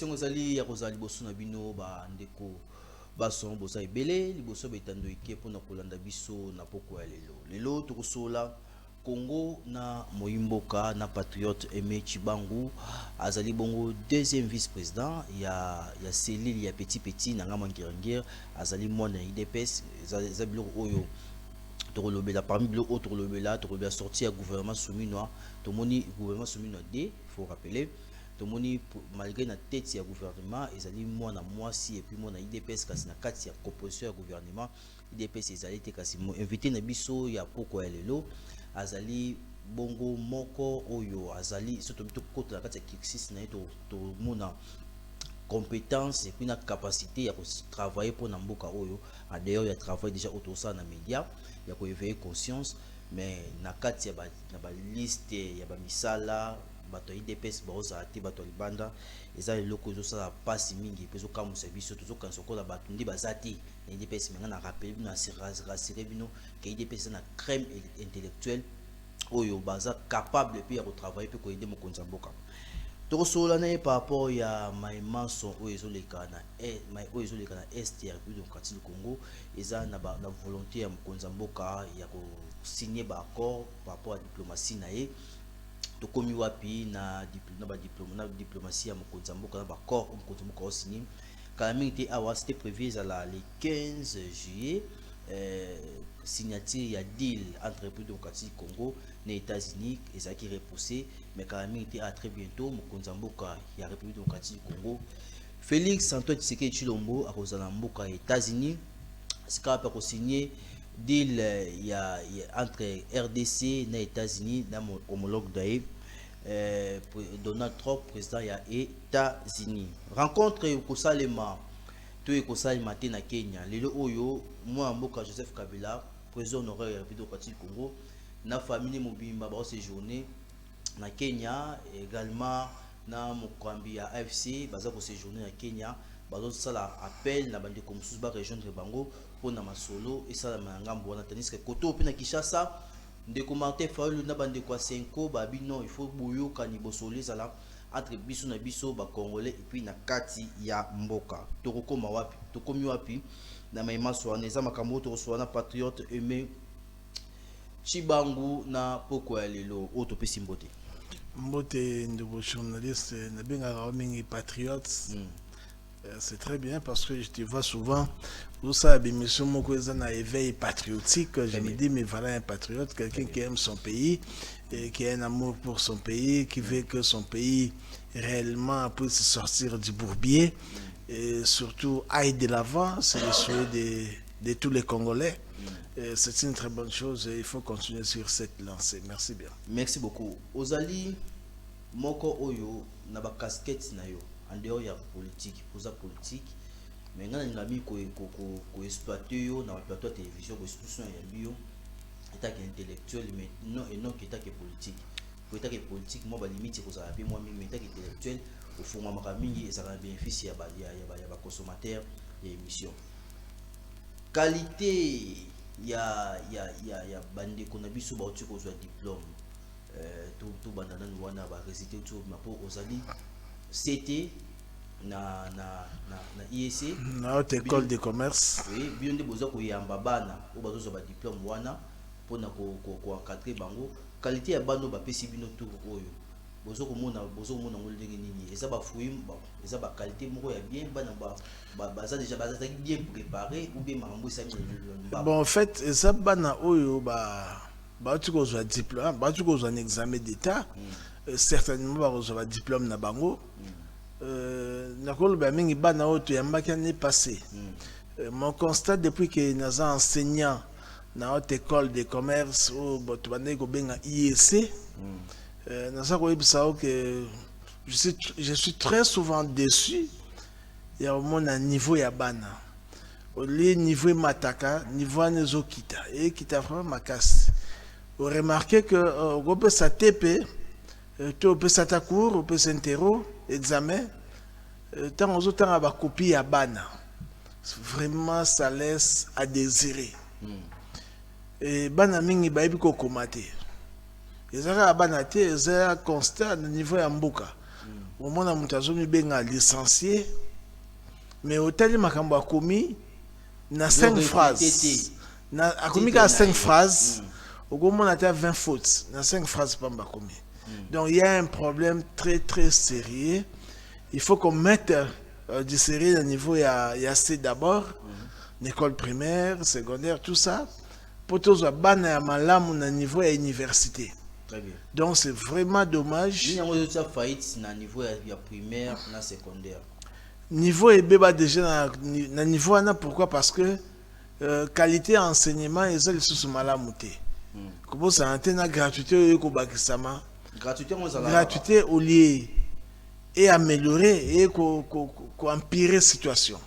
question ozali ya kozali liboso na bino ba ndeko bason boza ebele liboso betando eke mpona kolanda biso na poko ya lelo tokosola Congo na Moimboka na patriote Aimé Chibangu azali bongo deuxième vice-président ya cellule ya petit na ngama ngirangir azali mwana IDPS za biloko oyo tokolobela parmi biloko oyo tokolobela sorti ya gouvernement souminois tomoni gouvernement souminois D faut rappeler tomoni malgré na tête ya gouvernement ezali mwana mwasi et puis mwana IDPS kasi na kati ya composition ya gouvernement IDPS ezali te kasi mo invité na biso ya poko ya lelo azali bongo moko oyo azali surtout kota na kati ya kixis na to mona compétence et puis na capacité ya travailler pour na mboka oyo d'ailleurs ya travail déjà autour na média ya ko éveiller conscience mais na kati ya na ba liste ya ba misala bato IDPS baoza te bato libanda eza eloko zo sala pasi mingi pezo kamusa biso tozo kansokola bato ndi bazati IDPS menga na rappel bino rassurer bino que IDPS na crème intellectuelle oyo baza capable puis ya travailler puis ko aider mo konza mboka tokosola na par rapport ya maimanso oyo ezoleka na est ya République démocratique du Congo eza na volonté ya mokonza mboka ya ko signer ba accord par rapport à diplomatie na ye tokomi wapi na diplomatie ya mokonza mboka na ba accord mokonza mboka o signer kala mingi te awa c'était prévu le 15 juillet signature ya deal entre République démocratique du Congo les États-Unis et qui repoussé mais quand même été à très bientôt mokonza mboka ya République démocratique du Congo Félix Antoine Tshisekedi Tshilombo a kozala mboka ya États-Unis sika pa ko signer deal ya entre RDC na États-Unis na homologue d'ailleurs Donald Trump président ya États-Unis rencontre ko salema to ko salema te na Kenya lelo oyo moi mboka Joseph Kabila président honoraire ya République démocratique du Congo na famille mobimba ba séjourner na Kenya également na mokambi ya AFC baza ko séjourner na Kenya bazo sala appel na bande comme sous ba rejoindre bango pour na masolo et sala mangambo wana tandis que koto pe na Kinshasa ndeko Martin Fayulu na bande kwa 5 babino il faut boyo kanibo soli sala entre biso na biso ba congolais et puis na kati ya mboka tokokoma wapi tokomi wapi na maimaso wana eza makambo to na patriote Aimé Chibangu na poko ya lelo otopesi mbote mbote ndebo journaliste na benga roaming patriotes c'est très bien parce que je te vois souvent tout ça bémission moko eza na éveil patriotique je me dis mais voilà un patriote quelqu'un qui aime son pays et qui a un amour pour son pays qui veut que son pays réellement puisse sortir du bourbier et surtout aille de l'avant c'est le souhait de tous les Congolais. C'est une très bonne chose et il faut continuer sur cette lancée. Merci bien. Merci beaucoup. Ozali moko oyo na ba casquette na yo en dehors ya politique, posa politique. Mais ngana ngami ko exploiter yo na plateau de télévision ko institution ya bio état intellectuel mais non et non état politique. Pour état politique moi ba limite ko za pe moi mais état intellectuel au fond maka mingi et ça va bénéficier ya ba consommateur et émission. Qualité ya bande ko na biso ba uti ko zwa diplôme to bandana wana ba réciter tout ma po ozali CT na IEC na haute école de commerce oui bien de boza ko yamba bana o bazo ba diplôme wana pona ko encadrer bango qualité ya bano ba pesi bino tour oyo bozo ko mona ngolenge nini eza ba fruit eza ba qualité moko ya bien bana baza déjà bien préparé ou bien mambo ça bon en fait eza bana oyo ba tu ko zo diplôme ba tu ko zo un examen d'état certainement ba zo ba diplôme na bango na ko ba mingi bana oyo to yambaki année passée mon constat depuis que naza enseignant na haute école de commerce ou boto bande ko benga IEC que je suis très souvent déçu. Il y a au moins un niveau ya bana. Au niveau mataka, niveau nezokita et qui t'a vraiment ma casse. Vous remarquez que on peut s'attaper, on peut s'attaquer, on peut s'interro, examen. Tant aux autres à copie ya bana. Vraiment ça laisse à désirer. Et bana mingi ba ibiko komate. Ezaka bana te eza constat au niveau ya mboka au moins na mutazo mi benga licencié mais au tali makambo akomi na 5 phrases na akomi ka 5 phrases au moins na 20 fautes na 5 phrases pamba akomi. Donc il y a un problème très très sérieux. Il faut qu'on mette du sérieux au niveau, il y a C d'abord, l'école primaire, secondaire, tout ça, pour tous les ban à malam au niveau de l'université. Donc c'est vraiment dommage. Il y a un faillite au niveau de primaire, na secondaire. Niveau est béba déjà na niveau na pourquoi parce que qualité enseignement ils ont sous malamouté. Comment ça antenne gratuité au bakisama. Gratuité au lieu et améliorer et empirer la situation.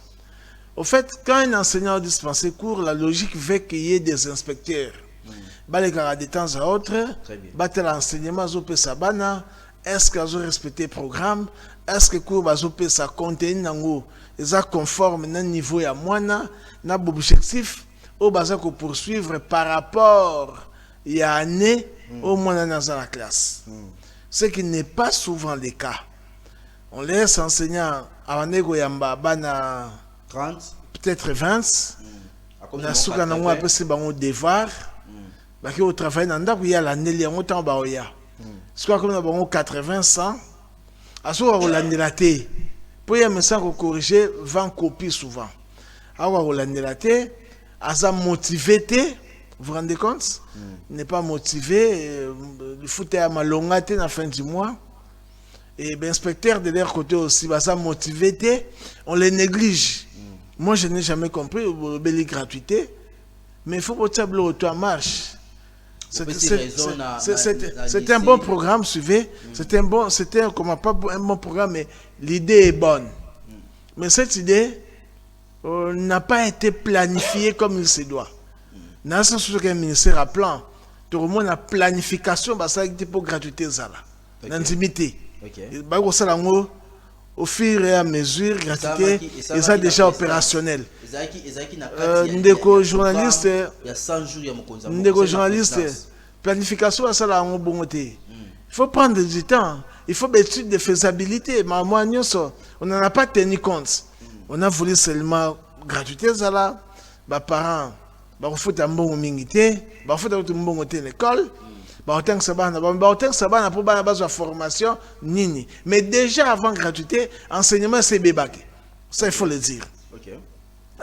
Au fait, quand un enseignant dispense cours, la logique veut qu'il y ait des inspecteurs. De temps à autre, l'enseignement est-ce qu'ils ont respecté le programme? Est-ce que le cours a contenu est conforme à un niveau à moi, à l'objectif, ou pour poursuivre par rapport à l'année au moins dans la classe. Ce qui n'est pas souvent le cas. On laisse enseignants à Yamba, 30, peut-être 20. On a souvent un peu de devoir. Parce qu'au travail, il y a l'année, il y a autant de temps. Soit comme on a 80, 100. À ce moment-là, on a laté. Pour y avoir corriger 20 copies souvent. Alors, on a laté. À motivé. Vous vous rendez compte? N'est pas motivé. Il faut être à ma longueur à la fin du mois. Et l'inspecteur de leur côté aussi, ça motivé, on les néglige. Moi, je n'ai jamais compris la gratuité. Mais il faut que le tableau marche. C'est un bon programme, suivez. C'était un bon programme, mais l'idée est bonne. Mais cette idée n'a pas été planifiée comme il se doit. Dans ce sens que le ministère a plan, tout le monde a planification, ça a été pour gratuité ça là, l'intimité. Au fur et à mesure, gratuité, et ça déjà opérationnel. Ndeko journaliste, planification ça là en bon côté. Il faut prendre du temps, il faut étude de faisabilité. Mais moi, on n'en a pas tenu compte. On a voulu seulement gratuité ça là, parents. Il faut un bon mingité, il faut un bon côté l'école, il faut une formation, nini. Mais déjà avant gratuité, enseignement c'est bébaki. Ça il faut le dire.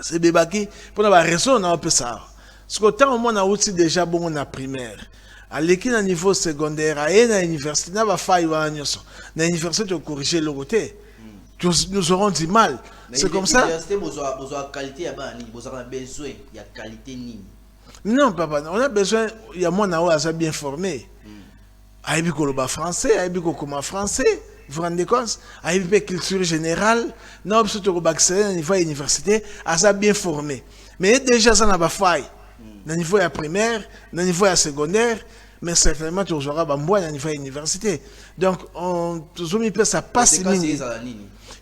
C'est bébaki pour avoir raison on a un peu ça. Parce que tant au moins on a aussi déjà bon on a primaire. À l'équipe à niveau secondaire, à l'université, on va faire l'université de corriger le côté. Nous aurons du mal. C'est comme ça. Non, papa, on a besoin, il y a moins à bien formé. Aïbi Koloba français, Aïbi Kokoma français, vous vous rendez compte? Aïbi culture générale, non, surtout au bac niveau université, à bien formé. Mais déjà, ça n'a pas faille. Au niveau de la primaire, au niveau de la secondaire, mais certainement, tu auras un bon niveau de l'université. Donc, on ça passe.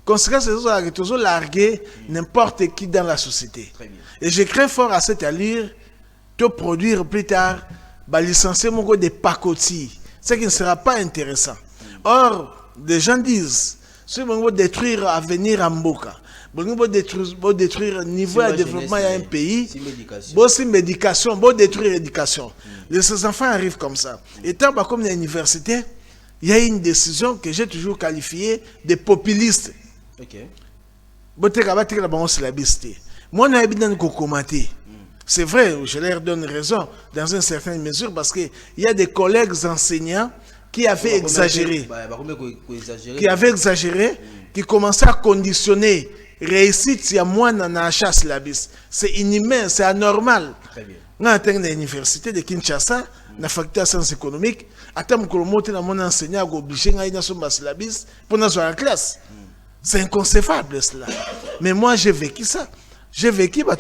Conséquence, c'est toujours larguer n'importe qui dans la société. Et je crains fort à cette allure de produire plus tard licencier mon des pacotis, ce qui ne sera pas intéressant. Or, des gens disent, si on veut détruire l'avenir en Mboka, on veut détruire le niveau de développement de un pays, si médication, on détruire l'éducation. Les enfants arrivent comme ça. Et tant comme l'université, il y a une décision que j'ai toujours qualifiée de populiste. Moi, c'est vrai, je leur donne raison dans une certaine mesure parce qu'il y a des collègues enseignants qui avaient exagéré. Qui commençaient à conditionner réussite à moi dans la chasse syllabus. C'est inhumain, c'est anormal. Dans l'université de Kinshasa, dans la faculté de sciences économiques, à temps que mon enseignant est obligé de faire un syllabus pour dans la classe. C'est inconcevable cela. Mais moi, j'ai vécu ça. J'ai vécu, la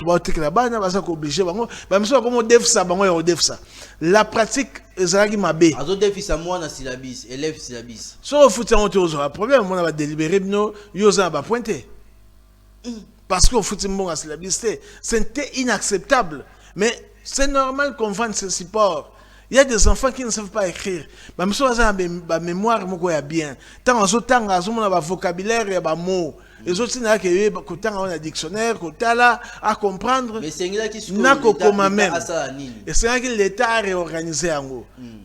pratique, c'est ma bé. Problème, on va délibérer, pointer. Parce qu'on fout un syllabus, c'était inacceptable. Mais c'est normal qu'on vende ce support. Il y a des enfants qui ne savent pas écrire. Mais ma mémoire est bien. Tant que temps, un vocabulaire, il y a des mots. Les autres, il y a un dictionnaire, à comprendre. Mais c'est là qui se et c'est là que l'État a réorganisé.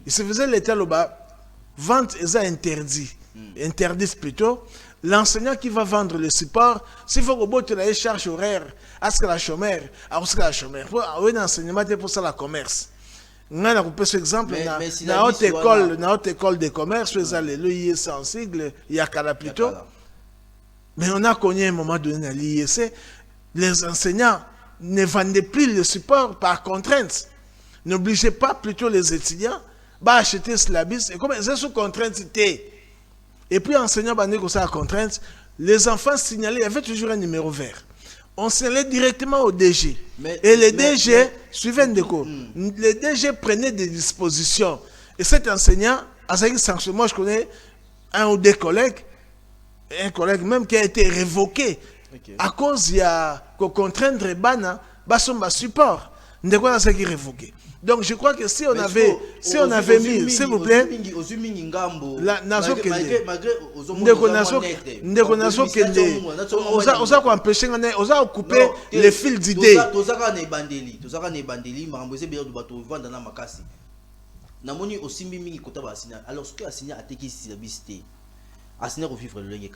Il se faisait l'État là-bas. Vente est interdit. Interdit plutôt. L'enseignant qui va vendre le support, s'il faut que tu charge horaire, à ce que la chômeur, à ce que la chômeur. Pour un enseignement, c'est pour ça la commerce. On a coupé ce exemple dans notre école de commerce, l'IEC en sigle, il y a qu'à plutôt. Mais on a connu un moment donné à l'IEC, les enseignants ne vendaient plus le support par contrainte. N'obligez pas plutôt les étudiants à acheter syllabus. Et comme c'est sous contrainte, et puis enseignant bandé comme ça à contrainte, les enfants signalaient, il y avait toujours un numéro vert. On signalait directement au DG. Et les DG suivaient des cours. Les DG prenaient des dispositions. Et cet enseignant, à sa sanction, moi je connais un ou deux collègues, un collègue même qui a été révoqué à cause il y a qu'on contraindre bana, basomba support. De quoi ça qui est révoqué. Donc je crois que si on avait mis, s'il vous plaît, on a empêché, on a coupé les fils d'idées. Alors ce que Assigna a été syllabiste, Assigna revivre le lien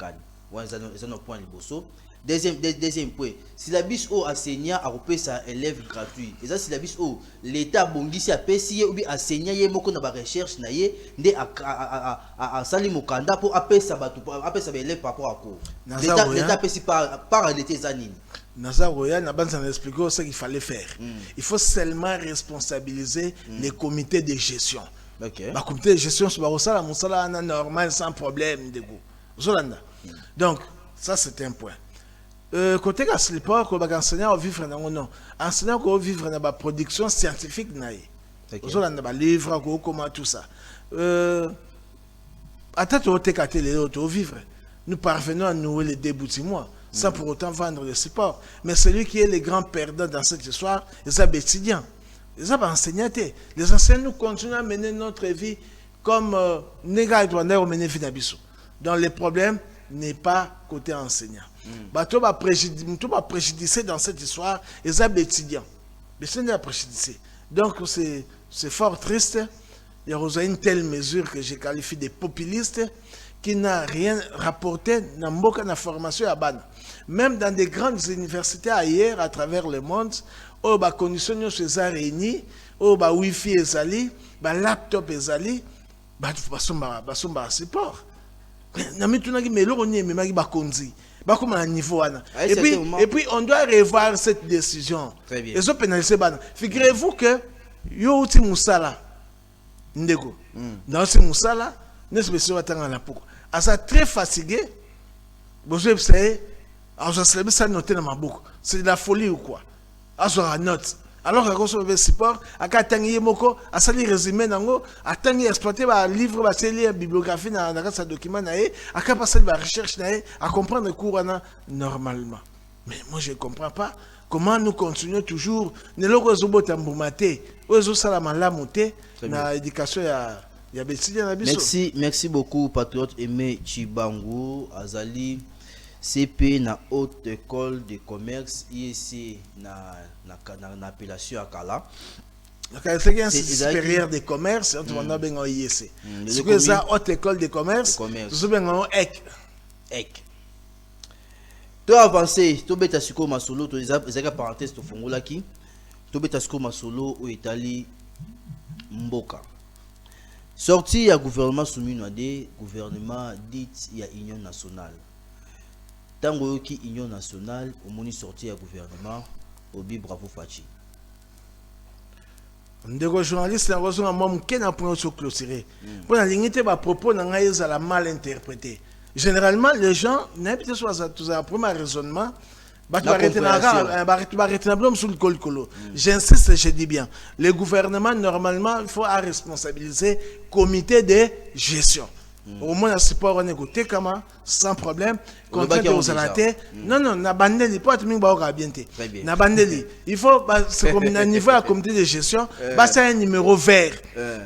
c'est un point deuxième point, syllabus au enseignant a repéré sa élève gratuit. Et ça syllabus au l'État bongisi a payé ou bien enseignant yé moko na ba recherche na yé ndé a sali mokanda pour appeler sa batu pour appeler sa élève par rapport à cours. L'État payé par l'été zanini. Nazaroya n'a pas expliqué ce qu'il fallait faire. Il faut seulement responsabiliser les comités de gestion. Le comité de gestion c'est pas normal sans problème de goût. Donc ça c'est un point. Côté de slipper, quand on enseignant vivre dans non, enseignant qu'on vivre dans la production scientifique naïe. Vous avez des livres, comment tout ça. Attends, au vivre. Nous parvenons à nouer les déboutiments sans pour autant vendre le support. Mais celui qui est le grand perdant dans cette histoire, c'est les étudiants. Les enseignants, les enseignants nous continuent à mener notre vie comme négat et douanier au mener finabiso. Donc le problème n'est pas côté enseignant. Tout va préjudicer dans cette histoire les étudiants. Mais ce n'est pas préjudicer. Donc c'est fort triste. Il y a une telle mesure que je qualifie de populiste qui n'a rien rapporté dans la formation à Bana. Même dans des grandes universités ailleurs à travers le monde, où les conditions sont réunies, où le Wi-Fi est allé, le laptop est allé, il support. Et puis on doit revoir cette décision. Et ça pénaliser. Figurez-vous que yo uti musala ndeko dans ce musala ne se peut pas la pourquoi. Asa très fatigué. Vous savez, c'est de la folie ou quoi? Asa note. Alors que quand on veut support, à Katangi Moko, à sali résumé nango, à tangi exploiter ba livre, ba lire bibliographie dans sa document naé, à passer ba recherche naé, à comprendre le cours normalement. Mais moi je ne comprends pas comment nous continuons toujours ne loko zobo tamboumate, ozo salama la moté na éducation ya betidia na biso. Merci beaucoup patriote Aimé Chibangu Azali CP na haute école de commerce IEC na appellation à Kala. C'est un supérieur de commerce, on a bien IEC. C'est que ça haute école de commerce, c'est bien EC. Tu as avancé, tu beta siko masolo, tu as parenthèse to fongola ki. Tu beta siko masolo au Italie Mboka. Sorti à gouvernement soumis de gouvernement dit il y a union nationale. Tango qui union nationale au moni sorti à gouvernement obi bravo Fachi. Ndeko journaliste na raison mom kena point sur clôturer. Pour la lignité ba propos na ngai za la mal interprété. Généralement les gens n'habitent soit tout ça premier raisonnement j'insiste, je dis bien, le gouvernement normalement il faut responsabiliser le comité de gestion. Au moins, le support, on est côté, sans problème. Contrainte aux alatés. Non, non, na bandeli, pas tout le monde va bien. Na bandeli. Il faut, c'est comme un niveau à comité de gestion, c'est un numéro vert.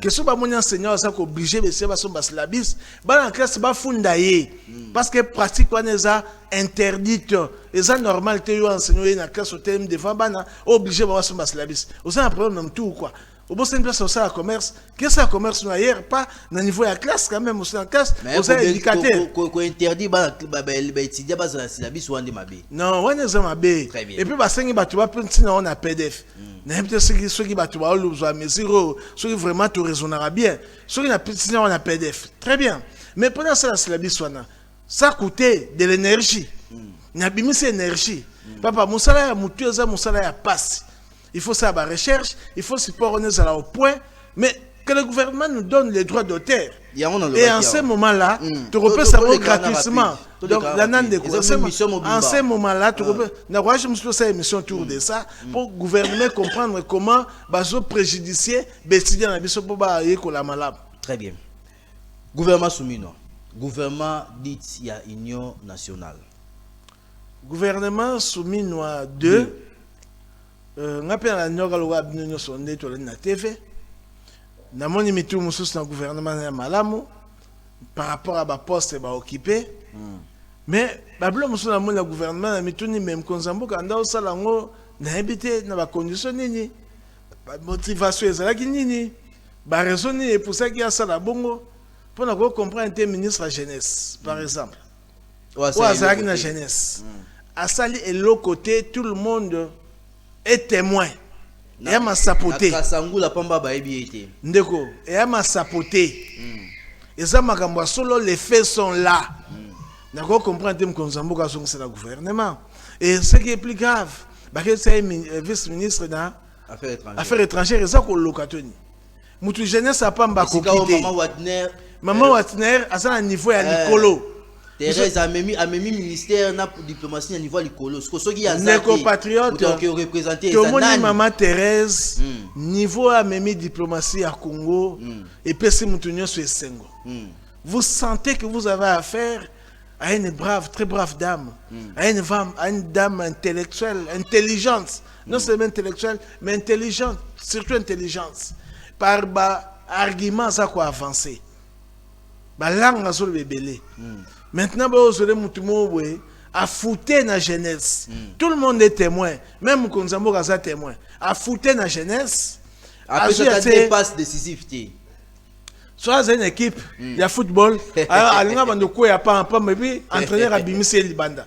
Que ce soit mon enseignant, ça obligé de se passer sur la bis. En classe, c'est pas fundaye. Parce que pratique, on est interdite. Et ça, normal, tu es enseignant dans la classe au thème de Fabana, obligé de passer sur la bis. Vous avez un problème dans tout, quoi. Au bout d'une place au sein commerce, qu'est-ce que le commerce ailleurs pas dans le niveau de la classe quand même aussi en classe, vous avez indicateur. Qu'on interdit étudier base la syllabus ou ande mabé. Non, on est mabé. Et puis parce que tu vas prendre sinon on a PDF. N'importe ceux qui tu vas le mesure, ceux qui vraiment tout raisonnera bien. Ceux qui n'a sinon on a PDF. Très bien. Mais pendant ça la syllabus ça coûtait de l'énergie. N'a pas mis cette énergie. Papa, mon salaire mutué ça mon salaire passe. Il faut ça la recherche, il faut support on est au point, mais que le gouvernement nous donne les droits d'auteur. Et en ce moment-là, tu repères ça gratuitement. Donc, la nande de quoi en ce moment-là, tu repères. Je me suis fait une émission autour de ça pour le gouvernement comprendre comment bazo préjudicier bétidier dans la biso pour ba yeko la malade. Très bien. Gouvernement soumino. Gouvernement dit il y a union nationale. Gouvernement soumino 2. Ngapia la nyoga lo wa binyo sonde to na TV. Na moni mitu mususu na gouvernement ya malamu par rapport à ba poste ba occupé. Mais bablo mususu na moni la gouvernement na mitu ni même konzambo kanda osala ngo na habité na ba condition nini. Ba motivation ezalaki nini. Ba raison ni pour ça qu'il a ça la bongo pour na comprendre un ministre de la jeunesse par exemple. Ou azalaki na jeunesse. A sali et l'autre côté tout le monde est témoin. Et m'a sapoté. Ndeko, et m'a sapoté. Et ça m'a dit solo les faits sont là. D'accord, comprendre que c'est le gouvernement. Et ce qui est plus grave, c'est le vice-ministre dans Affaires étrangères et ça qu'on locatoni. Moutou jeunesse a pas mbakokité. Maman Watner a un niveau à Nicolo. Thérèse a mis ministère na diplomatie à niveau licolo. Ce qui a des compatriotes qui représenté les maman Thérèse niveau a mis diplomatie à Congo et pesi mutunyo sur Sengo. Vous sentez que vous avez affaire à une brave, très brave dame, à une dame intellectuelle, intelligente, non seulement intellectuelle, mais intelligente, surtout intelligente. Par argument ça quoi avancer. Ba langue azol bebele. Maintenant, vous avez à fouter la jeunesse. Tout le monde est témoin. Même Konzambo est témoin. À fouter la jeunesse. Après, ça dépasse décisivité. Soit une équipe, il y a football. Alors, il y a pas mais puis entraîneur à Bimisé Libanda.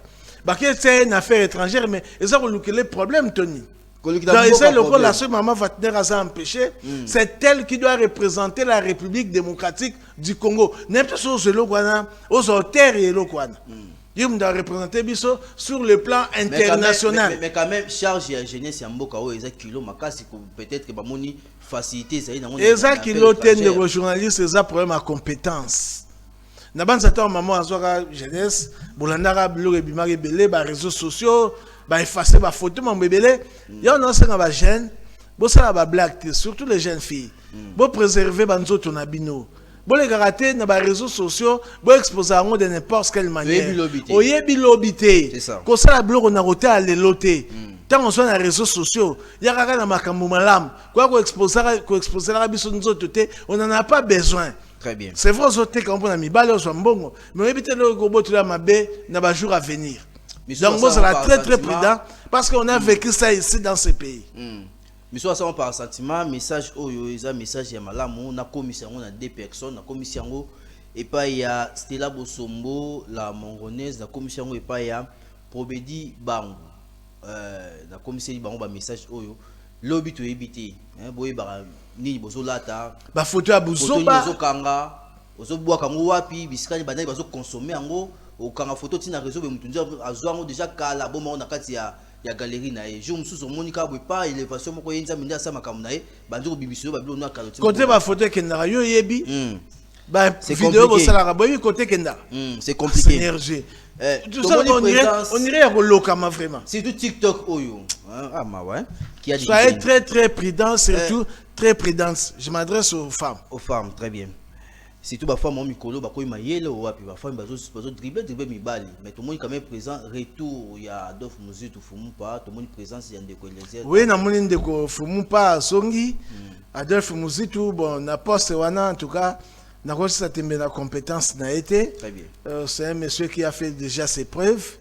C'est une affaire étrangère, mais ça a le problème, Tony. Dans la seule maman Vatner a empêché, c'est elle qui doit représenter la République démocratique du Congo. N'importe quoi aux auteurs et l'Okwana. Il doit représenter Bisso sur le plan international. Mais quand même, charge et jeunesse et Mboka, kilo makasi peut-être que Bamoni facilité ça. Et ça kilo ten de journalistes, c'est un problème à compétence. Naban satan maman azora jeunesse, bolandara bilo bimari belé, ba réseaux sociaux. Bah effacer ma photo mon bébé il y a un ancien ba jeune bo ça ba black surtout les jeunes filles bo préserver banzo ton abino bo les karaté na ba réseaux sociaux bo exposer en de n'importe quelle manière oyebi lobité c'est ça ko ça la bloc on a roté à l'éloté tant on soit na réseaux sociaux il y a kaka na makambo malam quoi ko exposer la biso nzoto te on en a pas besoin. Très bien, c'est vrai zoté quand on a mis balle au mbongo mais éviter le gobo tu la mabe na ba jour à venir. Donc, vous êtes très très prudent parce qu'on a vécu ça ici dans ce pays. Mais soit ça par sentiment, message oyo, un message ya malamu, na commission on a deux personnes, na commission et pas il y a Stella Bosombo, la mongonaise, la commission et pas il y a Probedi Bango, la commission Bango ba message oyo, lobby to éviter, boye ba ni bozolata, ba photo ya buzoba, bozokanga, ozoboa kango wapi, bisikani banani bazo consommer ango. Au kanga photo tina réseau be mutunzi azwango déjà kala bon on a kati ya galerie na e jour mususu monika bwe pas élévation moko yenza minda sa makambo na e banzo bibiso ba bilo na kaloti côté ba photo kenda yo yebi ba vidéo bo sala boyi côté kenda c'est compliqué synergie tout ça on irait à lokama vraiment c'est tout TikTok oyo ah ma ouais qui a dit soyez très très prudent surtout très prudence je m'adresse aux femmes très bien. surtout ba femme mikolo ba koyi mayele ou wapi ba femme bazo dribbler mibali mais tout le monde quand même présent retour ya Adolphe Muzitu Fumupa tout le monde présence ya ndeko Eliezer. Oui na moni ndeko Fumupa songi Adolphe Muzitu bon na poste wana en tout cas na ko sa tembe na compétence na été. Très bien. C'est un monsieur qui a fait déjà ses preuves.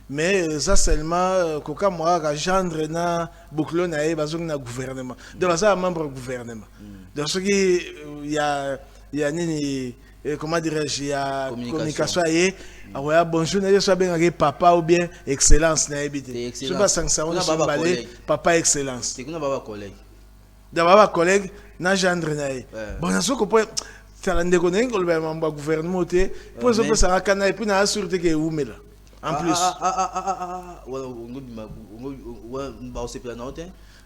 Mais ça seulement koka moi gendre na bouclo na e bazong na gouvernement. Donc ça membre gouvernement. Donc ce qui il y a nini comment dirais-je il y a communication et ouais bonjour na so ben papa ou bien excellence na ebité. Je pas sanction papa excellence. C'est kuna baba collègue. Da baba collègue na gendre na e. Bon na so ko tala ndeko na ngolo ba membre gouvernement te pour ça peut ça kana et puis na assurer que oumela. En plus.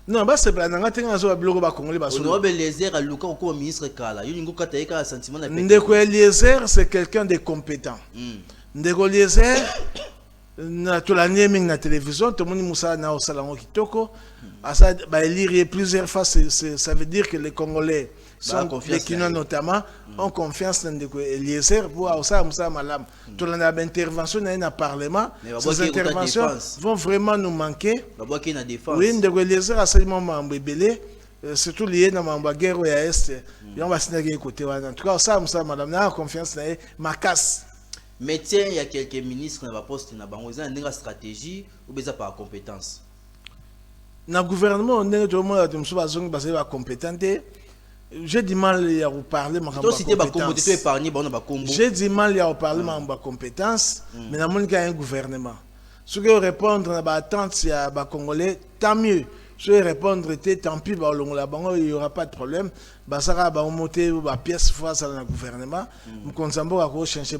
Non, bah c'est pas nanga tenga zo blogo ba congolais ba solo. Honorable Eliezer aluka ko ministre kala. Yo lingo kata eka sentiment na pete. Ndeko Eliezer c'est quelqu'un de compétent. Ndeko Eliezer na to la naming na télévision, to moni musa na o salon kitoko. Asa ba élire plusieurs fois ça veut dire que les Congolais les Kinois notamment ont confiance dans Ndeko Eliezer pour ça musa malam. To la intervention dans le parlement, ces interventions vont vraiment nous manquer. Oui, Ndeko Eliezer a seulement membre belé surtout lié dans ma guerre à est. Et on va se néger côté en tout cas ça musa madame na confiance na ma casse. Mais tiens, il y a quelques ministres qui ont poste na bango, ils ont une stratégie ou bien par compétence. Dans le gouvernement, on est tout le monde basé sur compétence. J'ai du mal à vous parler de ma compétence. J'ai du mal à vous parler de ma compétence, mais dans le cas un gouvernement. Si vous répondre à l'attente des Congolais, tant mieux. Si vous répondre, tant pis, il n'y aura pas de problème. Basara va monter la pièce face à le gouvernement. Nous continuons à changer.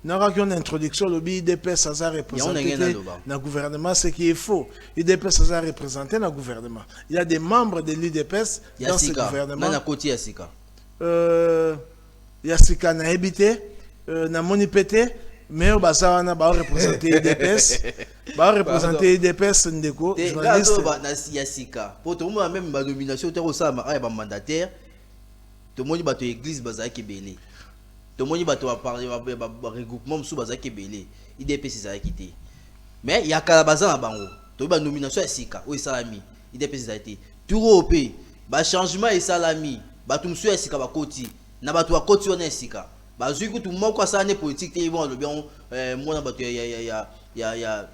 Nous avons une introduction. Le IDPS ça représenté dans le gouvernement, ce qui est faux. IDPS ça représenté dans le gouvernement. Il y a des membres de l'IDPS dans ce gouvernement. Yassika n'a habité, n'a monipété. Mais on va représenter l'IDPS. Va représenter l'IDPS ndeko journaliste. Yassika. Pour tout le monde même ma nomination au mandataire. Tout le monde va l'église bazaki belé. Tout le monde va parler regroupement sous bazaki belé. IDPS c'est quitté. Mais il y a Kalabaza na bango. Tout ba nomination Yassika ou Salami. IDPS a été. Tout européen. Ba changement et Salami. Ba tout monsieur Yassika ba koti. Na ba to koti on Yassika. Bazui tout le monde quoi ça n'est politique ils vont le bien moi ya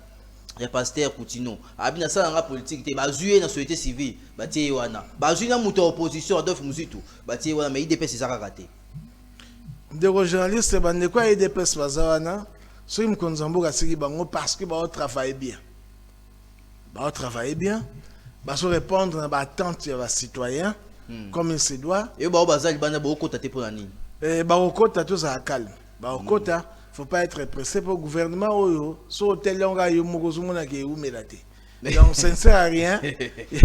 pasteur Coutinho abina ça dans politique te bazui na société civile batie wana bazui na muto opposition Adolphe Muzitu batie wana mais IDPS c'est ça raté de journalistes bande quoi IDPS bazawana so im konzambo kasiki bango parce que ba travailler bien ba se répondre na ba attente ya citoyen comme il se doit et ba bazali bana ba okota te pour la nini Barokota tout ça calme. Barokota, faut pas être pressé pour le gouvernement. Sur tel on a eu Mokozumona qui est où mélate. Donc ça ne sert à rien. Il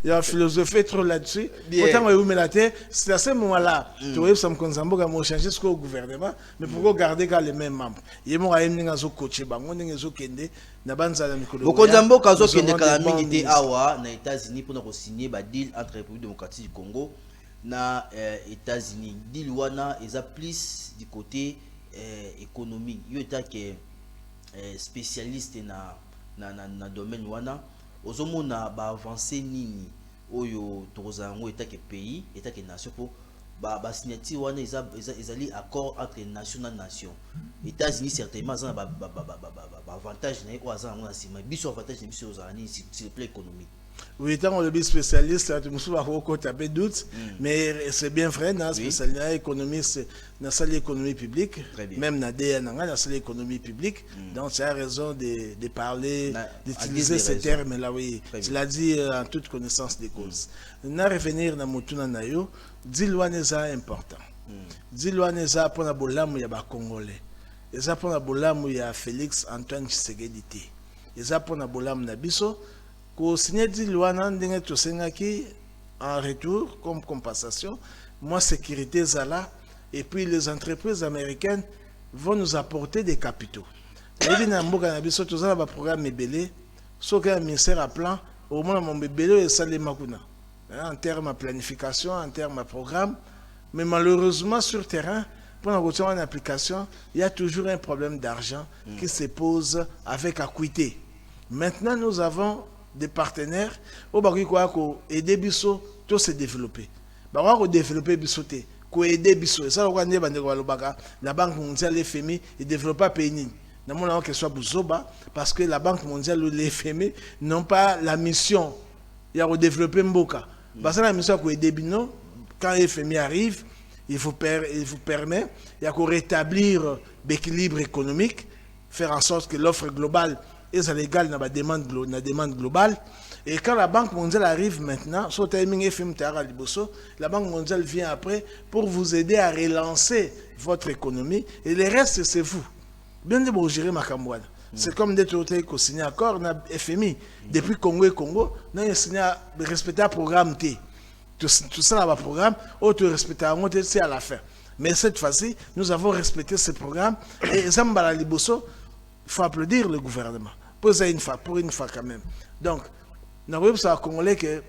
y a philosophie trop là-dessus. Autant où mélate, c'est à ce moment-là. Tu vois, ça me concerne beaucoup à changer ce qu'au gouvernement, mais pourquoi garder les mêmes membres? Il y a mon aïe n'engazo coaché, bango n'engazo kende, n'abanza la mikolo. Beaucoup d'ambo kazo kende kalamini te awa na États-Unis pour nous signer ba deal entre République démocratique du Congo. Na États-Unis deal wana eza plus du côté économique yo état que spécialiste na domaine wana ozomona ba avancer nini oyo tozango état que pays état que nation pour ba signature wana ezali accord entre nation na nation. États-Unis certainement ça ba avantage na ko azana na sima biso avantage na biso ozani sur le plan économique. Oui, tant le spécialiste, tu me souviens beaucoup de doutes, mais c'est bien vrai, dans spécialiste économiste, dans l'économie publique, même dans l'économie publique, donc c'est la raison de parler, d'utiliser ces termes-là, oui. Tu l'as dit en toute connaissance des causes. Nous allons revenir dans Motuna Nayo, Dilouaneza important. Dilouaneza pour la bolam, il y a Congolais. Et ça pour la bolam, il y a Félix Antoine Tshisekedi. Et ça pour la bolam, Nabiso. Ko signé dit loi ndenge to sengaki en retour comme compensation moi sécurité zala et puis les entreprises américaines vont nous apporter des capitaux. Et na mboka na biso to zala ba programme ebelé soki un ministère à plan au moins mon bébé et ça les makuna en termes de planification en termes de programme mais malheureusement sur terrain pour continuer en application, il y a toujours un problème d'argent qui se pose avec acuité. Maintenant, nous avons des partenaires au Bagui ko aider biso tout se développer. Ba ko développer biso te, ko aider biso. Ça ko ande bande ko balobaka, la Banque mondiale FMI il développe pas pays ni. Na mona que soit buzoba parce que la Banque mondiale ou le FMI n'ont pas la mission il y a développer mboka. Parce que la mission ko aider bino quand le FMI arrive, il vous permet il y a qu'on rétablir l'équilibre économique, faire en sorte que l'offre globale est égale à la demande globale. Et quand la Banque mondiale arrive maintenant, sur timing FM la Banque mondiale vient après pour vous aider à relancer votre économie. Et le reste, c'est vous. Bien de vous gérer ma campagne. C'est comme des autres qui ont signé un accord, on a FMI. Depuis Congo et Congo, on a signé un respecter le programme T. Tout ça, là, le programme, autre respecter c'est à la fin. Mais cette fois-ci, nous avons respecté ce programme. Et Zambala Liboso, il faut applaudir le gouvernement. Pour une fois quand même. Donc, nous avons ça Congolais que les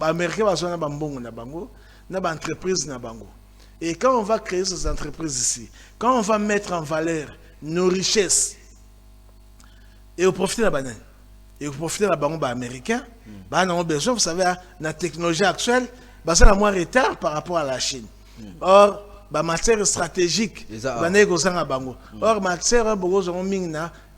Américains ont des entreprises. Et quand on va créer ces entreprises ici, quand on va mettre en valeur nos richesses, et au profiter de la banane, et au profiter de la banque américaine, nous avons besoin, vous savez, la technologie actuelle, c'est la moins retard par rapport à la Chine. Or, la matière stratégique, or, matière,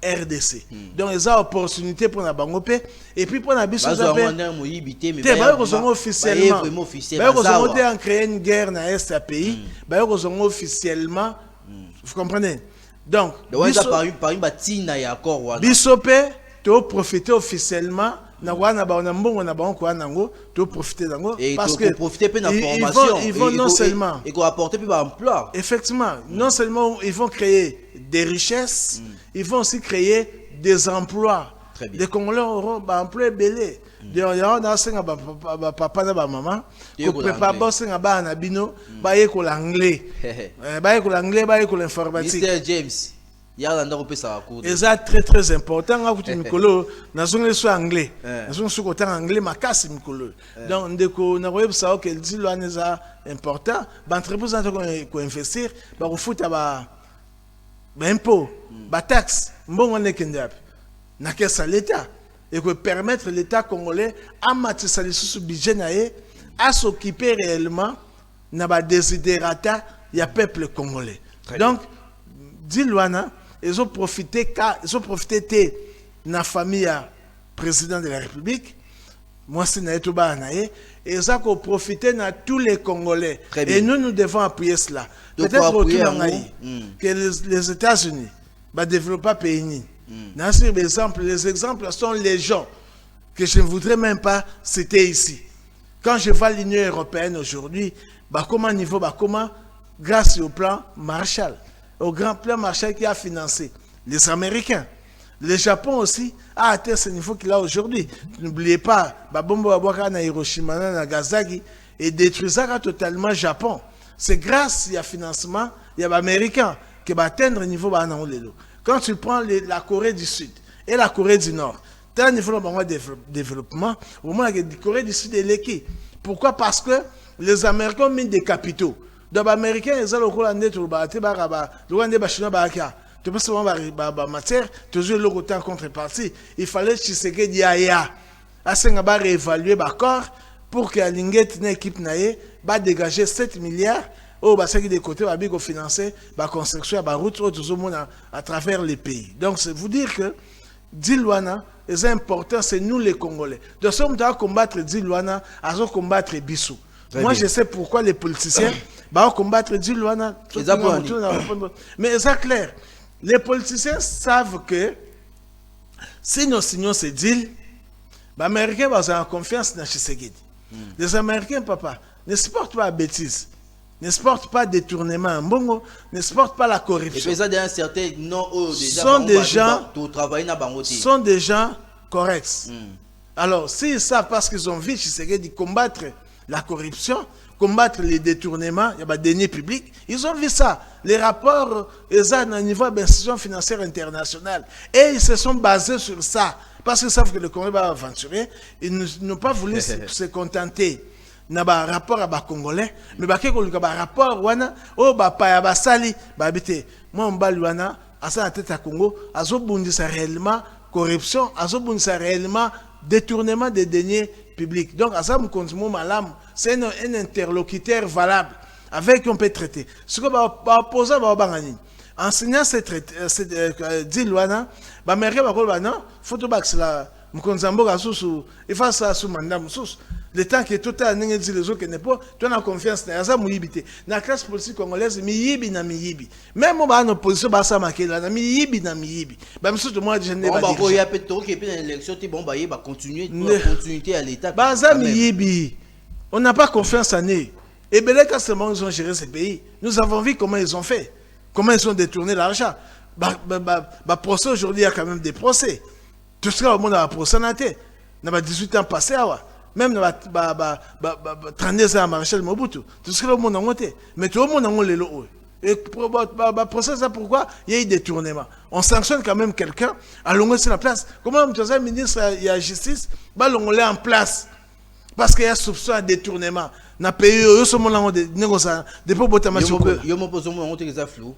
RDC. Donc, ils ont opportunité pour la banque et puis pour la biso officiellement. Ils ont créé une guerre dans l'Est du pays. Ils ont officiellement. Vous comprenez? Donc, Bisopé, tu as profité officiellement. Parce que ils vont non seulement effectivement, non seulement ils vont créer des richesses, ils vont aussi créer des emplois. Les Congolais auront des emplois belés. Il y a un papa et maman qui préparent l'anglais, l'informatique. Mr. James. Et c'est très très important. Nous sommes anglais. Nous sommes anglais, mais casse Mikolo. Donc, nous avons que le deal est important. L'entreprise qui investir, il faut des impôts, des taxes, l'État. Et que permettre l'État congolais à mettre ce budget à s'occuper réellement de désiderata du peuple congolais. Donc, Dilouana, ils ont profité de la famille président de la République. Moi, c'est Naïtouba Anaye. Et ils ont profité de tous les Congolais. Et nous devons appuyer cela. Peut-être que les États-Unis vont développer un pays. Les exemples sont les gens que je ne voudrais même pas citer ici. Quand je vois l'Union européenne aujourd'hui, comment niveau, grâce au plan Marshall, au grand plan Marshall qui a financé les Américains. Le Japon aussi a atteint ce niveau qu'il a aujourd'hui. N'oubliez pas, Babombo Abwaka na Hiroshima, na Nagasaki, et détruisera totalement le Japon. C'est grâce au financement des Américains qui va atteindre le niveau de quand tu prends la Corée du Sud et la Corée du Nord, tu as un niveau de développement, au moins la Corée du Sud est l'équipe. Pourquoi? Parce que les Américains ont mis des capitaux. Donc les Américains, ils ont le matière, toujours le côté en contrepartie. Il fallait que Tshisekedi Yaya, à réévaluer l'accord pour que la Lingette, l'équipe naïe, va dégager 7 milliards. Oh, bah, c'est que des côtés, bah, financer la construction, la route, à travers les pays. Donc, c'est vous dire que Dilouana, c'est important, c'est nous les Congolais. Donc, si on doit combattre Dilouana, à combattre Bissou. Moi, je sais pourquoi les politiciens vont combattre Dilouana. Mais c'est clair. Les politiciens savent que si nous signons ces deals, les Américains vont avoir confiance dans Tshisekedi. Les Américains, papa, ne supportent pas la bêtise. Ne supportent pas le détournement, ne supportent pas la corruption. Sont des gens corrects. Alors, s'ils savent parce qu'ils ont vu Tshisekedi combattre la corruption, combattre les détournements, il y a des deniers publics, ils ont vu ça. Les rapports, ils ont un niveau d'institution financière internationale. Et ils se sont basés sur ça. Parce qu'ils savent que le Congo va aventurer, ils n'ont pas voulu se contenter na ba rapport à ba congolais mais ba ke ko luka ba rapport wana o ba pa ya ba sali ba bité moi mbali wana asa na tête à Congo azobundisa réellement corruption azobundisa réellement détournement des deniers publics donc asa mukonzi mo malam c'est un interlocuteur valable avec qui on peut traiter ce que ba opposer ba bangani enseignant cette dit wana ba merke ba ko ba non photo box la mukonzamboka susu ifa sa su mandat mususu le temps que tout a n'engagé dit les autres n'est pas tu as confiance na ça muyibité na classe politique congolaise miyibi na miyibi même ba en opposition ba sa makela na miyibi ba mususu moi je n'ai pas dit bon il y a peut-être que puis l'élection ti bon ba y ba continuer continuité à l'état ba za miyibi on n'a pas confiance en eux et beleka seulement ils ont géré ce pays nous avons vu comment ils ont fait comment ils ont détourné l'argent ba procès aujourd'hui il y a quand même des procès. Tout ce que le monde a procès na 18 ans passé, même dans 32 ans à Maréchal Mobutu, tout ce que le monde a monté. Mais tout le monde a monté le haut. Et procès, ça pourquoi il y a eu détournement. On sanctionne quand même quelqu'un, allons sur la place. Comment le ministre il y a justice, on l'a en place. Parce qu'il y a soupçon de détournement. Dans le pays, il y a ce monde qui négocie. Depuis que il y a un flou.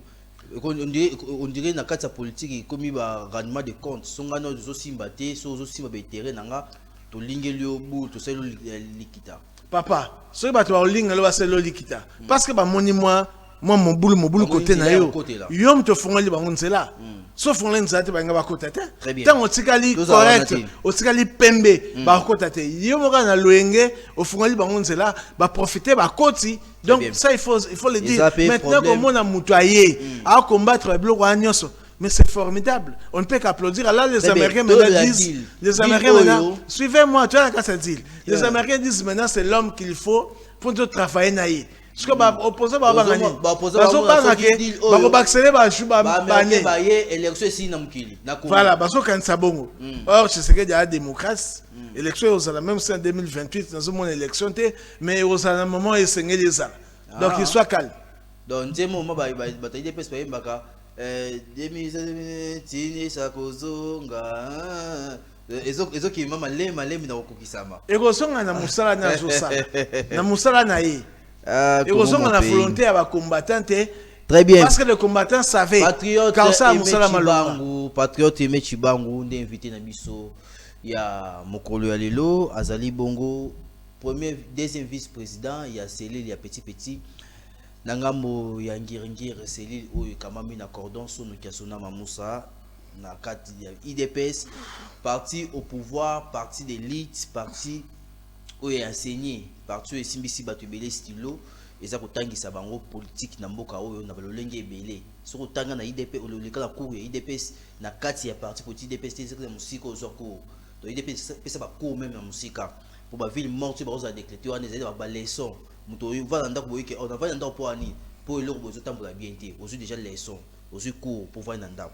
On dirait na kati ya politique comme ba rendement de compte songa no zo simba te so zo simba be terrain nanga to lingeli obu to selo likita papa so ba to linga lo ba selo likita parce que ba moni moi mon boulot côté na yo yom to fongoli ba nzela so fongoli nzela te ba nga ba kota te tant on tikali correct o tikali pembe ba kota te yom ka na loenge o fongoli ba nzela ba profiter ba koti. Donc ça il faut le dire. Maintenant comme on a moutoyé à combattre le bloc agnoso, mais c'est formidable. On ne peut qu'applaudir. Alors les Américains maintenant disent, les Américains maintenant, suivez-moi, tu vois la casse deal. Les Américains disent maintenant c'est l'homme qu'il faut pour tout travailler naïe. Ce que bah opposé bah bangani. Bah opposé bah accélérer bah chou bah bané. Élection ici na mukili. Voilà, bah so kanisa bongo. Or c'est que il y a démocratie. Élection aux même en 2028 dans une élection mais aux un moment il s'engage les ça. Donc il soit calme. Donc des moments bah bataille des pespes baka 2020 ça kozonga ezo ki mama malemi na kokisama. Ekozonga na musala na zosa. Na musala na ye. Ekozonga na volonté à ba combattant. Très bien. Parce que les combattants savaient patriote Aimé Chibangu ndé invité na biso ya mokolo ya lelo azali bongo premier deuxième vice-président ya cellule ya petit nangambo ya ngirngir cellule oyo kamami na cordon sono kiasona mamusa na kati ya IDPS parti au pouvoir parti d'élite parti oyo enseigné parti esimbisi bato belé stylo eza kotangisa bango politique na mboka oyo na balolenge ebele soko tanga na IDP ololeka na cour ya IDPS na kati ya parti politique IDPS te ezaka musika ozoko to IDPS pesa ba cour même na musika pour ba ville morte ba oza décréter wana ezali ba leçon muto va ndako boyeke on va ndako po ani po eloko bozo tambola bien te ozu déjà leçon ozu cour pour voir ndako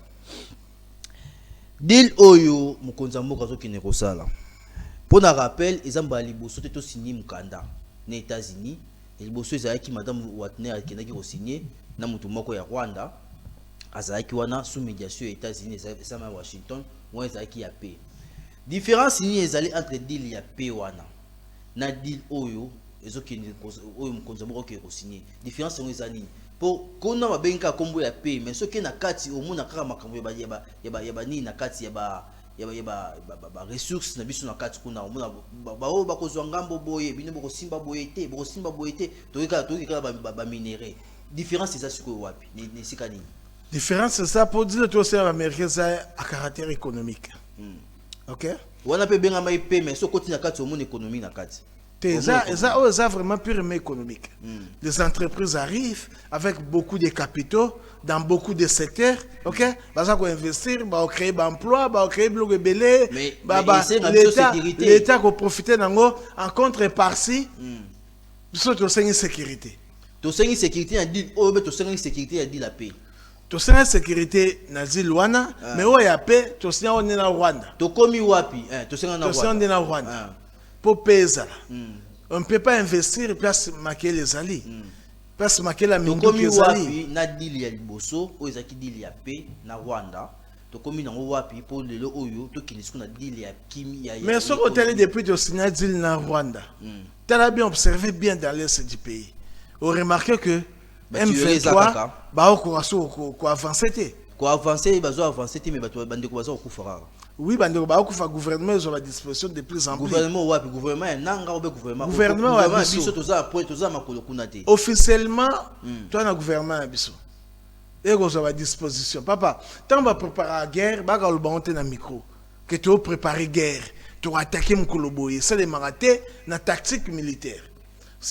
deal oyo mukonza mboka zokine kosala pour na rappel ezamba liboso te to signer mukanda na États-Unis et liboso ezalaki madame Watner akendaki ko signer na mutu moko ya Rwanda azalaki wana sous médiation ya États-Unis ezama Washington moi ezalaki ya paix différence ni ezali entre deal ya paix wana na deal oyo ezokende oyo mukonza moko ko signer différence ngo ezali pour kona mabenga kombo ya paix mais soki na kati omona kaka makambo ya ba ni na kati ya ba ressources na biso na kati kuna omona ba o ba kozwa ngambo boye bino boko simba boye te to kala ba minéraux différence c'est ça ce que wapi ni sika nini différence c'est ça pour dire tout ça américain ça à caractère économique. OK wana pe benga mai paix mais so koti na kati omona économie na kati ça vraiment purement économique. Les entreprises arrivent avec beaucoup de capitaux dans beaucoup de secteurs, OK? Parce qu'on investir, on créer d'emplois, on créer bloc belé, l'État qui profite en contrepartie de cette sécurité. To sengi sécurité a dit to sengi sécurité a dit la paix. To sengi sécurité na dit Luana, mais où ya paix, to sengi on est na Rwanda. To komi wapi? To sengi na Rwanda. na Rwanda. Pour payer on ne peut pas investir place maquer les alliés. Place maquer la mindu les alliés. Na deal ya liboso, o ezaki deal ya paix na Rwanda. To komi na wapi pour le oyo to kinisiko na deal ya kimi ya. Mais ce hôtel depuis to signer deal na Rwanda. Tu as bien observé bien dans l'est du pays. On remarque que M23 va avancer. Quoi avancer, il va avancer, mais il va avancer. Oui, le gouvernement est à la disposition de plus en plus. Gouvernement, officiellement, tu as un gouvernement à et vous avez à disposition. Papa, quand on va préparer la guerre, on va le dans micro. Que tu vas préparer la guerre, tu vas attaquer mon coloboye. C'est les marathés, la tactique militaire.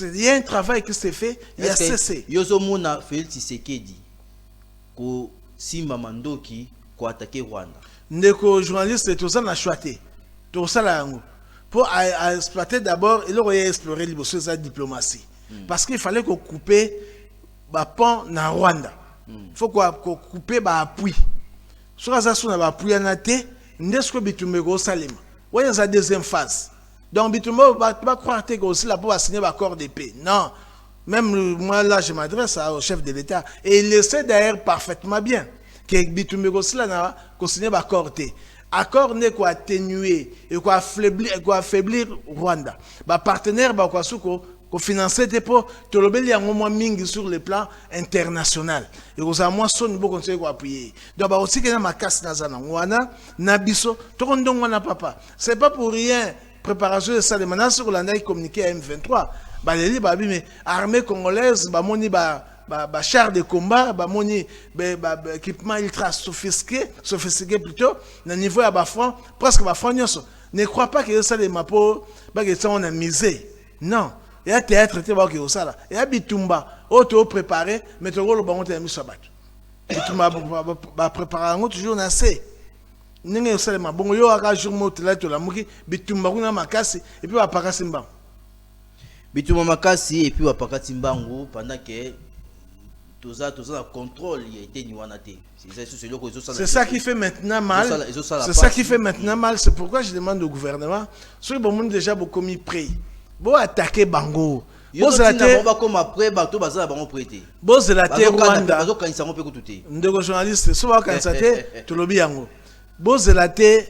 Il y a un travail qui s'est fait, il y a cessé. Yozomona Félix Tshisekedi, ko Simba Mandoki, ko attaquer Rwanda. Ndeko journaliste tout ça n'a choisi tout ça là pour exploiter d'abord il aurait exploré la diplomatie parce qu'il fallait qu'on coupe ba pont na Rwanda faut qu'on coupe ba appui sur ça sur ba appui na té ndesco bitumé go salima ouais la deuxième phase donc bitumé pas croire que aussi là pour signer accord de paix non même moi là je m'adresse au chef de l'État et il le sait d'ailleurs parfaitement bien que bitumé aussi là na signer accord té accord n'est quoi atténuer et quoi affaiblir Rwanda ba partenaire ba quoi suko ko financer te pour te lobeli yango moins mingi sur le plan international et aux moi son bo conseiller quoi appuyer donc ba aussi que na makasi na zana wana na biso to ndongo na papa c'est pas pour rien préparation de ça de menaces sur l'année communiqué à M23 ba leli ba bi mais armée congolaise ba moni ba char de combat ba moni équipement ultra sophistiqué plutôt na niveau ya ba franc presque ba franc ne crois pas que ça les mapo ba que ça on a misé non il y a théâtre te ba que ça là il y a bitumba auto préparé mais to lo ba on te mis sabat bitumba ba préparer toujours na c'est ninge ça les mabongo yo aka jour moto là to la muki bitumba kuna makasi et puis ba pakasi mba bitumba makasi et puis ba pakati mbango pendant que le contrôle il a été c'est ça qui fait maintenant mal. C'est ça qui fait maintenant mal. C'est pourquoi je demande au gouvernement, ceux qui ont déjà beaucoup mis prêt, bon attaquer Bango. Bon zelaté Rwanda. Ndeko journaliste, so ba kansaté to lobi yango. Bon zelaté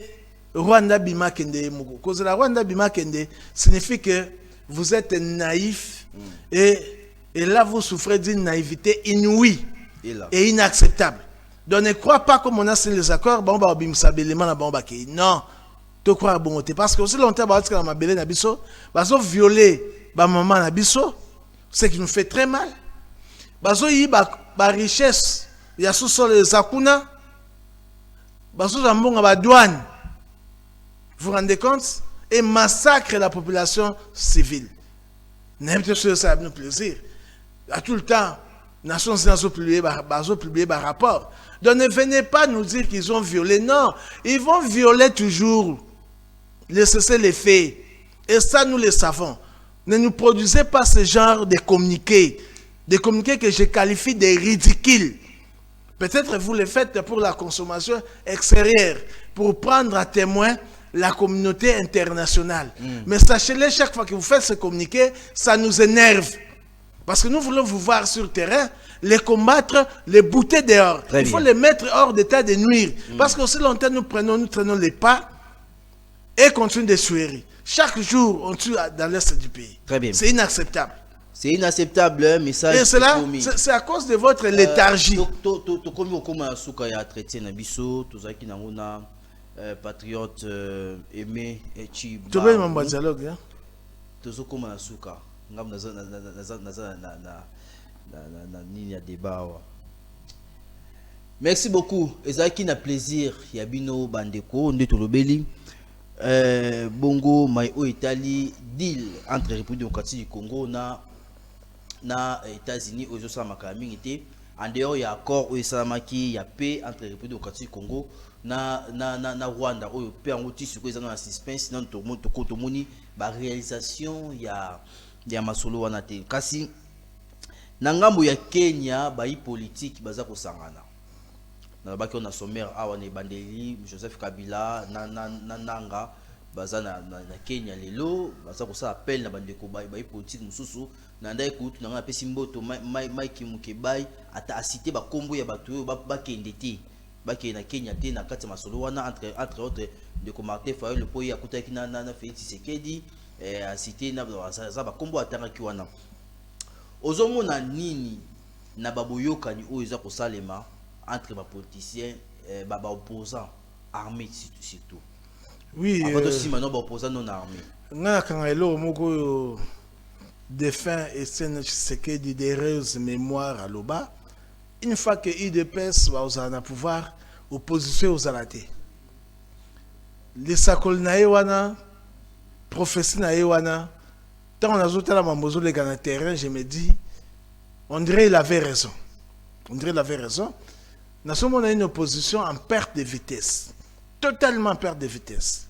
Rwanda bima kende muko. Cause la Rwanda bima kende signifie que vous êtes naïf et là, vous souffrez d'une naïveté inouïe et inacceptable. Donc, ne crois pas comme on a signé les accords, bon, bah, non, tu crois à bon, parce que aussi longtemps, bah, on a belé nabiso, bah, on violé, bah, maman nabiso, ce qui nous fait très mal. Bah, on y bah, richesse, il y a sous sol les akuna, bah, on a bon, bah, douane. Vous vous rendez compte? Et massacre la population civile. N'importe quoi, ça a nous plaisir. À tout le temps, Nations Unies ont publié un rapport. Donc ne venez pas nous dire qu'ils ont violé. Non, ils vont violer toujours. Laissez les faits. Et ça, nous le savons. Ne nous produisez pas ce genre de communiqués. Des communiqués que je qualifie de ridicules. Peut-être vous les faites pour la consommation extérieure, pour prendre à témoin la communauté internationale. Mais sachez-le, chaque fois que vous faites ce communiqué, ça nous énerve. Parce que nous voulons vous voir sur le terrain, les combattre, les bouter dehors. Il faut les mettre hors d'état de nuire. Parce que aussi longtemps nous traînons les pas et continuons de suer. Chaque jour, on tue dans l'est du pays. C'est inacceptable. C'est inacceptable, mais ça... Et cela, c'est à cause de votre léthargie. Patriote aimé et tu veux mon dialogue hein tozokoma na suka ngam na nini ya débat. Merci beaucoup ezaki na plaisir ya bino bandeko nde tolobeli bongo mai o Italie deal entre République démocratique du Congo na États-Unis ozo samaka mingi te en dehors ya accord o esalamaki ya paix entre République démocratique du Congo na Rwanda oyo pe en outil ko ezanga na suspense na to moni ba réalisation ya masolo wana te kasi na ngambo ya Kenya ba politique baza ko sangana na ba ko na sommaire awa ne bandeli Joseph Kabila na nanga baza na Kenya lelo baza ko sa appel na bandeko ba politique mususu na ndai kutu na pesi mboto Mike Mukebai ata acité ba kombo ya bato ba kende te baki na Kenya te na kati masolo wana entre autres de Martin Fayulu le poya kutaki na Félix Tshisekedi a cité na za ba kombo atanga ki wana ozomona nini na baboyokani oyo eza kosalema entre ba politiciens ba opposants armés surtout. Oui, avant de si maintenant ba opposants non armés. Nga kangelo moko défunt Etienne Tshisekedi d'heureuse mémoire à Loba. Une fois que IDPS va au pouvoir, opposition aux alatés. Les sakol na wana, prophétie na wana, tant on a zouté la mambozo les gars terrain, je me dis, on dirait il avait raison. On dirait il avait raison. Nous sommes une opposition en perte de vitesse. Totalement perte de vitesse.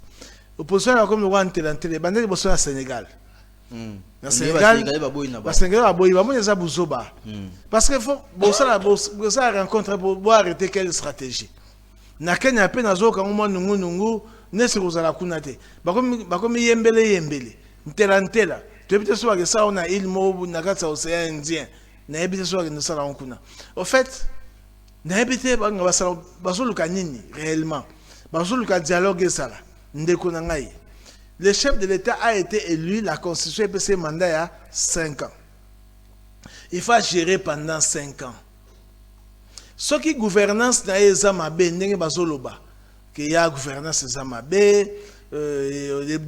L'opposition est comme le roi Antelantele, bandé l'opposition au Sénégal. Au Sénégal, parce qu'il faut ça rencontre pour arrêter quelle stratégie. Na Kenya pe nazo ka ngoma nungu nesi kozala kunate. Bakomi yembele. Ntelantela. Tu peux te soir que ça on a île mo na kata océan Indien. Na ebite soir que nous sala nkuna. Au fait, na ebite banga basala bazoluka nini réellement. Bazoluka dialogue sala. Ndeko na ngai. Le chef de l'État a été élu, la Constitution est passée mandat à 5 ans. Il faut gérer pendant 5 ans. Ce qui gouvernance na ezamabe ndenge bazoloba que ya gouvernance ezamabe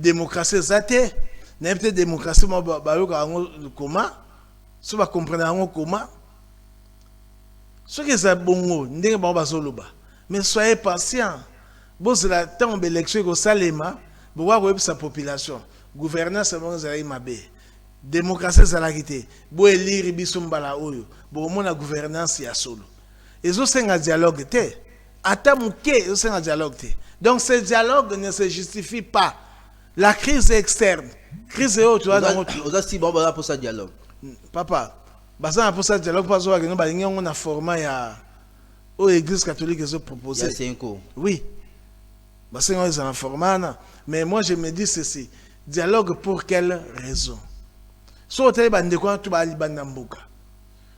démocratie zate na peut-être démocratie mo ba yoka comment so ba comprendre comment ce qui est bongo ndenge bazoloba mais soyez patient bon la temps d'élection ko salema bo sa population gouvernance mo zali mabe démocratie zalakité bo élire biso mbala oyo bo mona gouvernance ya solo. Ils ont un dialogue. Donc ce dialogue ne se justifie pas. La crise est externe. Crise est autre. Pour ça dialogue. Papa, pour ça dialogue parce que nous avons un format à l'Église catholique qui ont proposé. Il y a 5 ans. Oui. Parce que un format. Mais moi je me dis ceci. Dialogue pour quelle raison? Si vous avez un quoi tu vas aller bandambuka.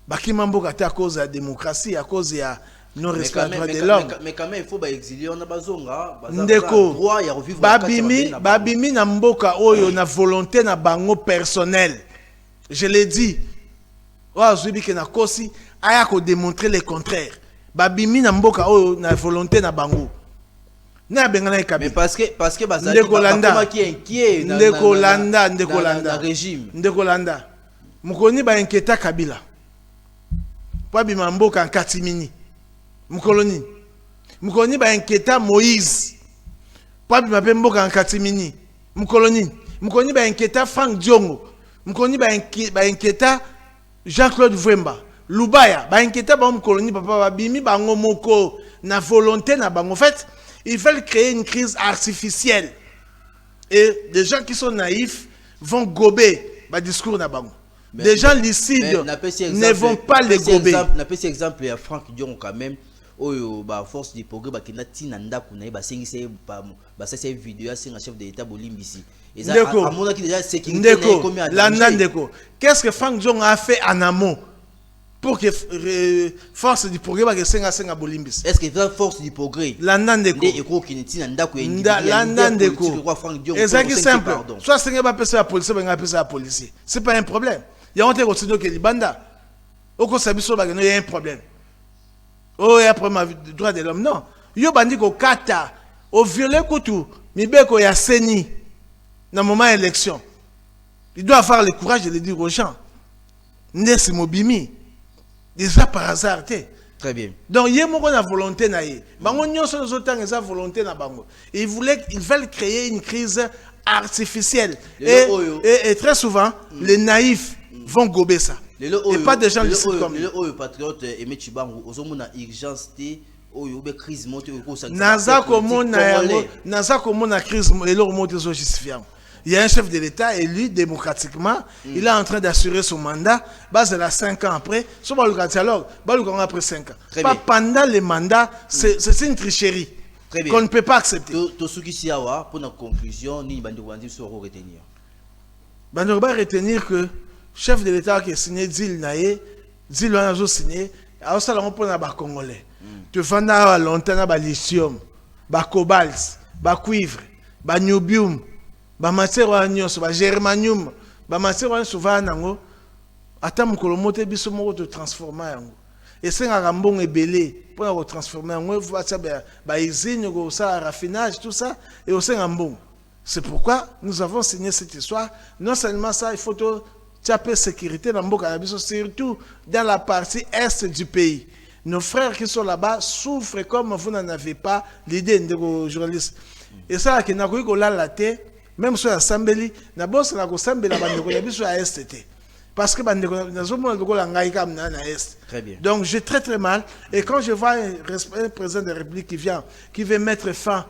Bakimamboka à cause de la démocratie, à cause de non-respect des droits de l'homme. Mais quand même, il faut exilier, on a besoin droit à revivre. Babimi na mboka oyo na volonté na bango personnel. Je l'ai dit. Oazubi ke na kosi aya ko démontrer le contraire. Babimi na mboka oyo na volonté na bango. Na bengana ekabi. Mais parce que bazali qui est inquiet na régime. Ndekolanda. Mukoni ba inquiéta Kabila. Pabi mamboka en katimini. Mukoloni. Mukoloni ba inquiéta Moïse. Pabi mapemboka en katimini. Mukoloni. Mukoloni ba inquiéta Frank Diongo. Mukoloni ba inquiéta Jean-Claude Vwemba. Lubaya ba inquiéta ba mukoloni papa ba bimi ba ngomoko na volonté na bango. En fait, ils veulent créer une crise artificielle. Et les gens qui sont naïfs vont gober ba discours na bango. Des gens lucides ne vont pas les gober. Na pesi exemple ya Frank Dion quand même oyo ba force du progrès ba kina tina ndaku na ba sengise ba sa vidéo ya singa chef de l'état bolimbisi. Et ça amona ki déjà sécurité comme à Ndeko. Qu'est-ce que Frank Dion a fait en amont pour que force du progrès ba senga bolimbisi? Est-ce que la force du progrès Ndeko eko ki tina ndaku ya Ndeko c'est simple. Soit senga ba pesa la police ba nga pesa la policier. C'est pas un problème. Il y a un continent qui est Libanda. Au Kosabiso, il y a un problème. Oh, il y a un problème de droit de l'homme. Non. Il y a un bandit au Kata, au violet Koutou, Mibeko y a Seni, dans le moment de l'élection. Il doit avoir le courage de le dire aux gens. N'est-ce Mobimi. Déjà par hasard. Très bien. Donc, il y a une volonté. Ils veulent créer une crise artificielle. Et très souvent, les naïfs vont gober ça. Et pas des gens lucides comme lui. Les patriotes et Mechibango, ils ont une urgence de crise montée. Naza komona crise et leur montée sont justifiants. Il y a un chef de l'État élu démocratiquement, il est en train d'assurer son mandat, base de 5 ans après, sur le dialogue, après 5 ans. Pas pendant le mandat, c'est une tricherie qu'on ne peut pas accepter. Pour la conclusion, ni Bandou retenir. Bandou va retenir que chef de l'État qui a signé Dil Naye, Dil a signé, a aussi la Congolais. Tu vas longtemps à lithium, cobalt, cuivre, niobium, ba matière wa nyonso ba germanium ba matière wa souvent nango ata mokolo mote biso moko to transformer yango esengaka mbongo ebele mpona kotransformer yango evatia ba usine kosala raffinage tout ça et osenga mbongo. C'est pourquoi nous avons signé cette histoire. Non seulement ça, il faut taper sécurité dans mboka na biso, surtout dans la partie est du pays. Nos frères qui sont là-bas souffrent comme vous n'en avez pas l'idée de vos journalistes. Et ça, qui n'a pas eu la tête, même sur la Sambeli, n'a pas eu la Sambeli, sur la STT. Parce que Très bien. donc j'ai très très mal. Et quand je vois un président de la République qui vient, qui veut mettre fin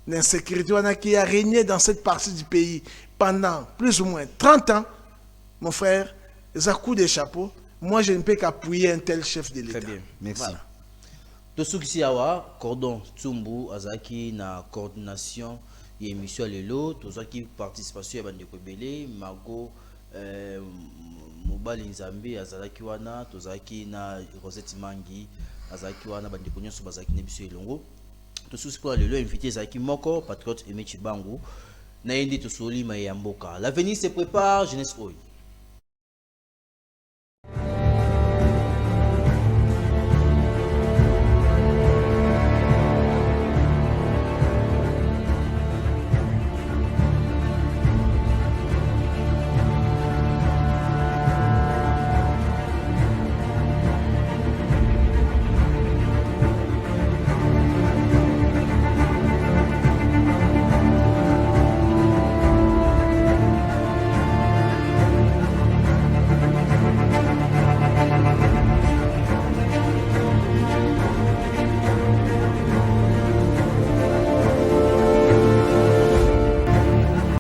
l'insécurité qui a régné dans cette partie du pays pendant plus ou moins 30 ans, mon frère, c'est un coup de chapeau. Moi, je ne peux qu'appuyer un tel chef de l'État. Très bien, merci. Voilà. Tosuki Awa, Cordon Tsumbu, Azaki, na coordination et émission Lelo, Tozaki participation à Bandeko Belé, Margot, Mobali Nzambi, Azalaki Wana, Tozaki na Rosette Mangi, Azaki Wana, Bandeko Nyoso, Bazaki Nebiso Elongo. Tosuki pour Lelo, invité Zaki Moko, Patriote Emechi Bangu, Nayendi Tosoli Mayamboka. L'avenir se prépare, jeunesse Oi.